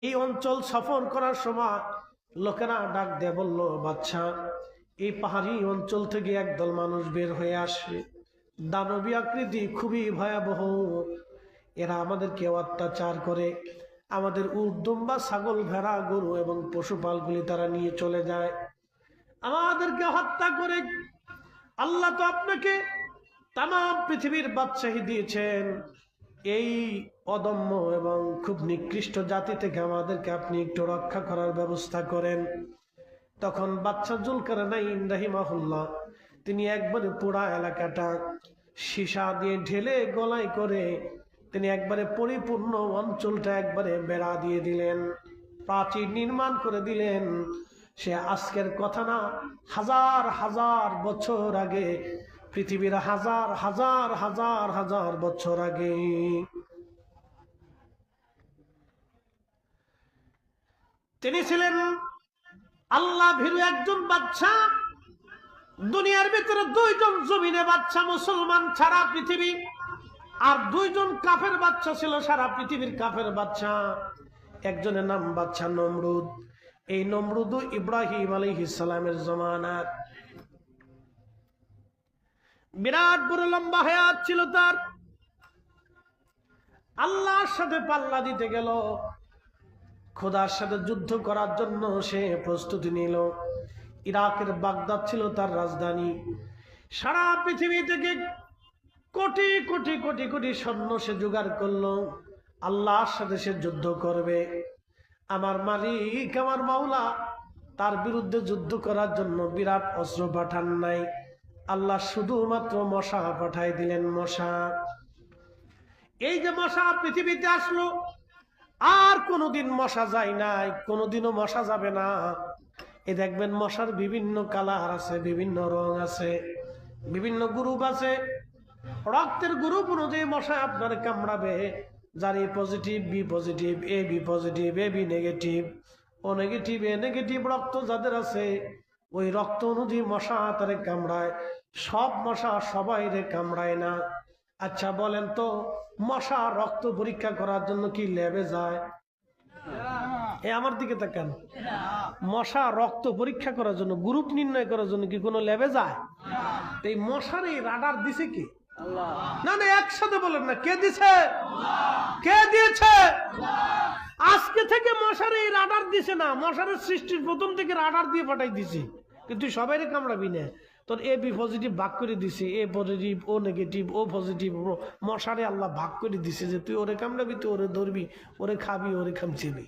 এই অঞ্চল সফর করার সময় লোকেরা ডাক দিয়ে বলল, বাচ্চা, এই পাহাড়ি অঞ্চল থেকে একদল মানুষ বের হয়ে আসে, দানবী আকৃতি, খুবই ভয়াবহ। এরা আমাদেরকে অত্যাচার করে, আমাদের উট, দুম্বা, ছাগল, ভেড়া, গরু এবং পশুপালগুলি তারা নিয়ে চলে যায়, আমাদেরকে হত্যা করে। আল্লাহ তো আপনাকে তাম পৃথিবীর বাদশাহী দিয়েছেন, এই অদম্য এবং খুব নিকৃষ্ট জাতি থেকে আমাদেরকে আপনি একটু রক্ষা করার ব্যবস্থা করেন। তখন বাদশা যুলকারনাইন রাহিমাহুল্লাহ তিনি একবারে পুরা এলাকাটা সীসা দিয়ে ঢেলে গলায় করে তিনি একবারে পরিপূর্ণ অঞ্চলটা একবারে বেড়া দিয়ে দিলেন, প্রাচীর নির্মাণ করে দিলেন। সে আজকের কথা না, হাজার হাজার বছর আগে, পৃথিবীর হাজার হাজার হাজার হাজার বছর আগে। তিনি ছিলেন আল্লাহ ভীরু একজন বাদশা। দুনিয়ার ভিতরে দুইজন জমিনে বাদশা মুসলমান সারা পৃথিবী, আর দুইজন কাফের বাদশা ছিল সারা পৃথিবীর কাফের বাদশা। একজনের নাম বাদশা নমরুদ। এই নমরুদ ইব্রাহিম আলাইহিস সালামের জমানার, বিরাট বড় লম্বা হায়াত ছিল তার। আল্লাহর সাথে পাল্লা দিতে গেল, খোদার সাথে যুদ্ধ করার জন্য সে প্রস্তুতি নিল। ইরাকের বাগদাদ ছিল তার রাজধানী। সারা পৃথিবী থেকে কোটি কোটি কোটি কোটি সৈন্য সে জোগাড় করলো, আল্লাহর সাথে সে যুদ্ধ করবে। আমার মালিক, আমার মাওলা তার বিরুদ্ধে যুদ্ধ করার জন্য বিরাট অস্ত্র পাঠান নাই, আল্লাহ শুধুমাত্র মশা পাঠাই দিলেন। মশা, এই যে মশা পৃথিবীতে আসলো, আর কোনোদিন মশা যায় নাই, কোনোদিনও মশা যাবে না। এই দেখবেন মশার বিভিন্ন কালার আছে, বিভিন্ন রং আছে, বিভিন্ন গ্রুপ আছে। রক্তের গ্রুপ অনুযায়ী মশা আপনার কামড়াবে। যার এ positive, B positive, A B positive, A B negative, O negative, A negative রক্ত যাদের আছে, ওই রক্ত অনুযায়ী মশা তারে কামড়ায়। সব মশা সবাই রে কামড়ায় না। আচ্ছা বলেন তো, মশা রক্ত পরীক্ষা করার জন্য কি ল্যাবে যায়? আমার দিকে তাকান। মশা রক্ত পরীক্ষা করার জন্য, গ্রুপ নির্ণয় করার জন্য কি কোনো ল্যাবে যায়? এই মশার এই রাডার দিছে কি? না না, একসাথে বলেন না, কে দিছে? কে দিয়েছে? আজকে থেকে মশার এই রাডার দিছে না, মশারের সৃষ্টির প্রথম থেকে রাডার দিয়ে পাঠাই দিছে। কিন্তু সবাই কামড়াবি না, তোর এ বি পজিটিভ ভাগ করে দিছে, এ পজিটিভ, ও নেগেটিভ, ও পজিটিভ। মশারে আল্লাহ ভাগ করে দিছে যে তুই ওরে কামড়াবি, তুই ওরে ধরবি, ওরে খাবি, ওরে খামচিবি।